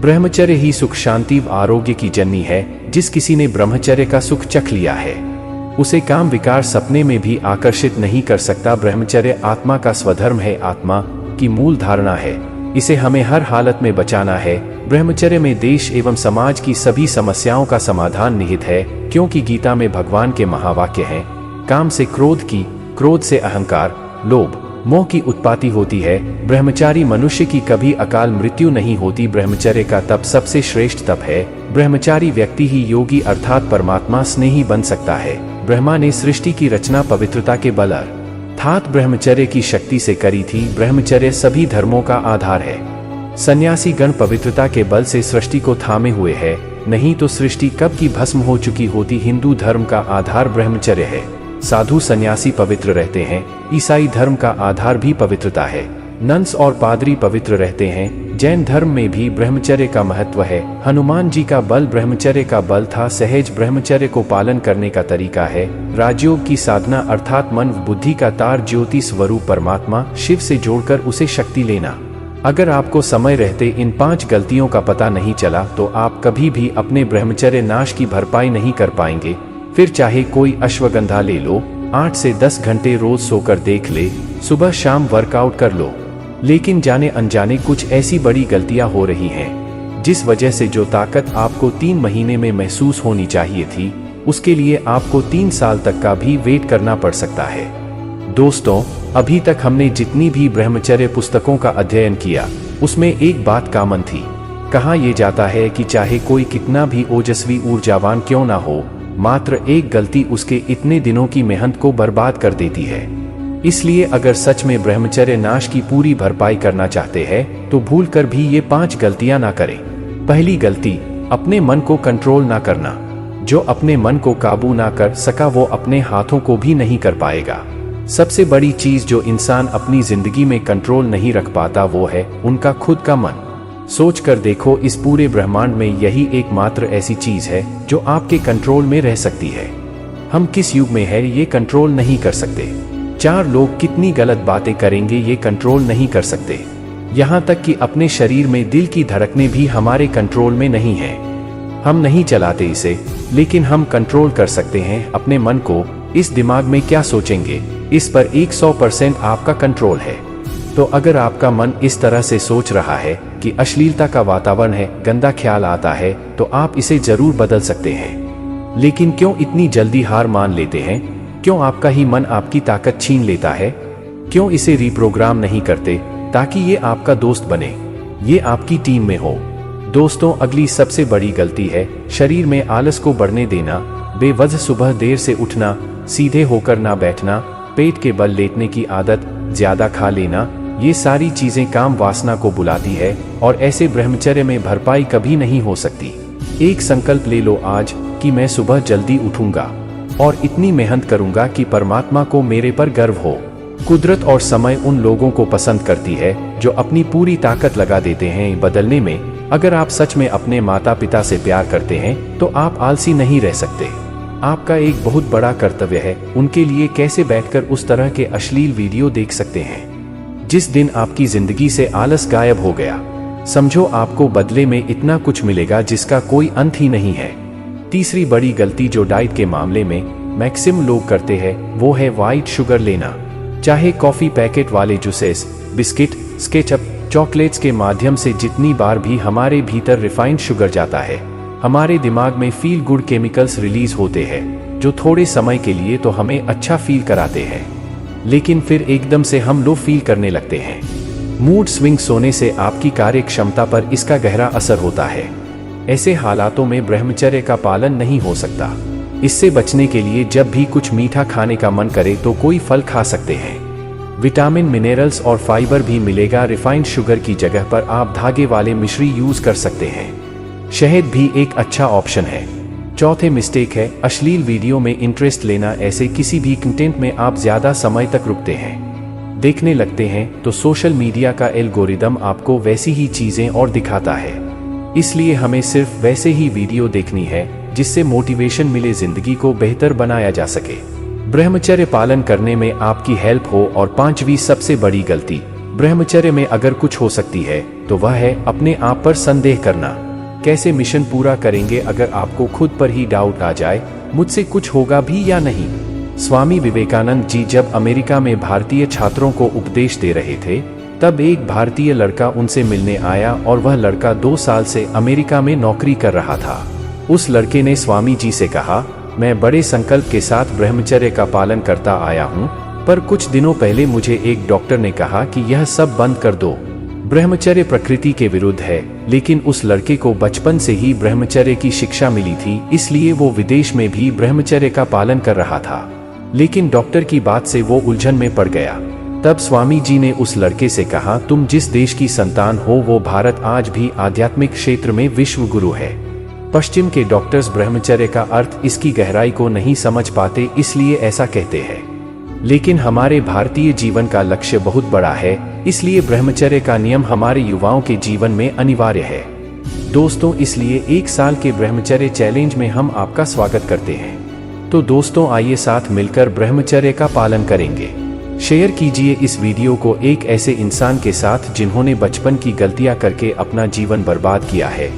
ब्रह्मचर्य ही सुख शांति व आरोग्य की जननी है। जिस किसी ने ब्रह्मचर्य का सुख चख लिया है उसे काम विकार सपने में भी आकर्षित नहीं कर सकता। ब्रह्मचर्य आत्मा का स्वधर्म है, आत्मा की मूल धारणा है। इसे हमें हर हालत में बचाना है। ब्रह्मचर्य में देश एवं समाज की सभी समस्याओं का समाधान निहित है, क्योंकि गीता में भगवान के महावाक्य हैं, काम से क्रोध की, क्रोध से अहंकार, लोभ, मोह की उत्पत्ति होती है। ब्रह्मचारी मनुष्य की कभी अकाल मृत्यु नहीं होती। ब्रह्मचर्य का तप सबसे श्रेष्ठ तप है। ब्रह्मचारी व्यक्ति ही योगी अर्थात परमात्मा स्नेही बन सकता है। ब्रह्मा ने सृष्टि की रचना पवित्रता के बल अर्थात ब्रह्मचर्य की शक्ति से करी थी। ब्रह्मचर्य सभी धर्मों का आधार है। सन्यासी गण पवित्रता के बल से सृष्टि को थामे हुए है, नहीं तो सृष्टि कब की भस्म हो चुकी होती। हिंदू धर्म का आधार ब्रह्मचर्य है। साधु सन्यासी पवित्र रहते हैं। ईसाई धर्म का आधार भी पवित्रता है। नन्स और पादरी पवित्र रहते हैं। जैन धर्म में भी ब्रह्मचर्य का महत्व है। हनुमान जी का बल ब्रह्मचर्य का बल था। सहज ब्रह्मचर्य को पालन करने का तरीका है राजयोग की साधना अर्थात मन बुद्धि का तार ज्योति स्वरूप परमात्मा शिव से जोड़कर उसे शक्ति लेना। अगर आपको समय रहते इन 5 गलतियों का पता नहीं चला तो आप कभी भी अपने ब्रह्मचर्य नाश की भरपाई नहीं कर पाएंगे। फिर चाहे कोई अश्वगंधा ले लो, 8 से 10 घंटे रोज सोकर देख ले, सुबह शाम वर्कआउट कर लो, लेकिन जाने अनजाने कुछ ऐसी बड़ी गलतियां हो रही हैं जिस वजह से जो ताकत आपको 3 महीने में महसूस होनी चाहिए थी उसके लिए आपको 3 साल तक का भी वेट करना पड़ सकता है। दोस्तों, अभी तक हमने जितनी भी ब्रह्मचर्य पुस्तकों का अध्ययन किया उसमें एक बात कॉमन थी। कहा यह जाता है कि चाहे कोई कितना भी ओजस्वी ऊर्जावान क्यों ना हो, मात्र एक गलती उसके इतने दिनों की मेहनत को बर्बाद कर देती है। इसलिए अगर सच में ब्रह्मचर्य नाश की पूरी भरपाई करना चाहते हैं तो भूल कर भी ये 5 गलतियां ना करें। पहली गलती, अपने मन को कंट्रोल ना करना। जो अपने मन को काबू ना कर सका वो अपने हाथों को भी नहीं कर पाएगा। सबसे बड़ी चीज जो इंसान अपनी जिंदगी में कंट्रोल नहीं रख पाता वो है उनका खुद का मन। सोच कर देखो, इस पूरे ब्रह्मांड में यही एकमात्र ऐसी चीज है जो आपके कंट्रोल में रह सकती है। हम किस युग में है ये कंट्रोल नहीं कर सकते। 4 लोग कितनी गलत बातें करेंगे ये कंट्रोल नहीं कर सकते। यहाँ तक कि अपने शरीर में दिल की धड़कनें भी हमारे कंट्रोल में नहीं है। हम नहीं चलाते इसे, लेकिन हम कंट्रोल कर सकते हैं अपने मन को। इस दिमाग में क्या सोचेंगे इस पर 100% आपका कंट्रोल है। तो अगर आपका मन इस तरह से सोच रहा है कि अश्लीलता का वातावरण है, गंदा ख्याल आता है, तो आप इसे जरूर बदल सकते हैं। लेकिन क्यों इतनी जल्दी हार मान लेते हैं? क्यों आपका ही मन आपकी ताकत छीन लेता है? क्यों इसे रिप्रोग्राम नहीं करते ताकि ये आपका दोस्त बने, ये आपकी टीम में हो? दोस्तों, अगली सबसे बड़ी गलती है शरीर में आलस को बढ़ने देना। बेवजह सुबह देर से उठना, सीधे होकर ना बैठना, पेट के बल लेटने की आदत, ज्यादा खा लेना, ये सारी चीजें काम वासना को बुलाती है और ऐसे ब्रह्मचर्य में भरपाई कभी नहीं हो सकती। एक संकल्प ले लो आज कि मैं सुबह जल्दी उठूंगा और इतनी मेहनत करूंगा कि परमात्मा को मेरे पर गर्व हो। कुदरत और समय उन लोगों को पसंद करती है जो अपनी पूरी ताकत लगा देते हैं बदलने में। अगर आप सच में अपने माता पिता से प्यार करते हैं तो आप आलसी नहीं रह सकते। आपका एक बहुत बड़ा कर्तव्य है उनके लिए कैसे बैठकर उस तरह के अश्लील वीडियो देख सकते हैं। जिस दिन आपकी जिंदगी से आलस गायब हो गया, समझो आपको बदले में इतना कुछ मिलेगा जिसका कोई अंत ही नहीं है। तीसरी बड़ी गलती जो डाइट के मामले में मैक्सिमम लोग करते हैं वो है व्हाइट शुगर लेना। चाहे कॉफी पैकेट वाले जूसेस, बिस्किट, स्केचअप, चॉकलेट्स के माध्यम से जितनी बार भी हमारे भीतर रिफाइंड शुगर जाता है, हमारे दिमाग में फील गुड केमिकल्स रिलीज होते हैं जो थोड़े समय के लिए तो हमें अच्छा फील कराते हैं, लेकिन फिर एकदम से हम लो फील करने लगते हैं। मूड स्विंग होने से आपकी कार्य क्षमता पर इसका गहरा असर होता है। ऐसे हालातों में ब्रह्मचर्य का पालन नहीं हो सकता। इससे बचने के लिए जब भी कुछ मीठा खाने का मन करे तो कोई फल खा सकते हैं। विटामिन, मिनरल्स और फाइबर भी मिलेगा। रिफाइंड शुगर की जगह पर आप धागे वाले मिश्री यूज कर सकते हैं। शहद भी एक अच्छा ऑप्शन है। चौथे मिस्टेक है अश्लील वीडियो में इंटरेस्ट लेना। ऐसे किसी भी कंटेंट में आप ज्यादा समय तक रुकते हैं, देखने लगते हैं तो सोशल मीडिया का एल्गोरिदम आपको वैसी ही चीजें और दिखाता है। इसलिए हमें सिर्फ वैसे ही वीडियो देखनी है जिससे मोटिवेशन मिले, जिंदगी को बेहतर बनाया जा सके, ब्रह्मचर्य पालन करने में आपकी हेल्प हो। और 5वीं सबसे बड़ी गलती, ब्रह्मचर्य में अगर कुछ हो सकती है तो वह है अपने आप पर संदेह करना। कैसे मिशन पूरा करेंगे अगर आपको खुद पर ही डाउट आ जाए, मुझसे कुछ होगा भी या नहीं। स्वामी विवेकानंद जी जब अमेरिका में भारतीय छात्रों को उपदेश दे रहे थे, तब एक भारतीय लड़का उनसे मिलने आया और वह लड़का 2 साल से अमेरिका में नौकरी कर रहा था। उस लड़के ने स्वामी जी से कहा, मैं बड़े संकल्प के साथ ब्रह्मचर्य का पालन करता आया हूँ, पर कुछ दिनों पहले मुझे एक डॉक्टर ने कहा कि यह सब बंद कर दो, ब्रह्मचर्य प्रकृति के विरुद्ध है। लेकिन उस लड़के को बचपन से ही ब्रह्मचर्य की शिक्षा मिली थी, इसलिए वो विदेश में भी ब्रह्मचर्य का पालन कर रहा था। लेकिन डॉक्टर की बात से वो उलझन में पड़ गया। तब स्वामी जी ने उस लड़के से कहा, तुम जिस देश की संतान हो वो भारत आज भी आध्यात्मिक क्षेत्र में विश्व गुरु है। पश्चिम के डॉक्टर्स ब्रह्मचर्य का अर्थ, इसकी गहराई को नहीं समझ पाते, इसलिए ऐसा कहते हैं। लेकिन हमारे भारतीय जीवन का लक्ष्य बहुत बड़ा है, इसलिए ब्रह्मचर्य का नियम हमारे युवाओं के जीवन में अनिवार्य है। दोस्तों, इसलिए 1 साल के ब्रह्मचर्य चैलेंज में हम आपका स्वागत करते हैं। तो दोस्तों, आइए साथ मिलकर ब्रह्मचर्य का पालन करेंगे। शेयर कीजिए इस वीडियो को एक ऐसे इंसान के साथ जिन्होंने बचपन की गलतियां करके अपना जीवन बर्बाद किया है।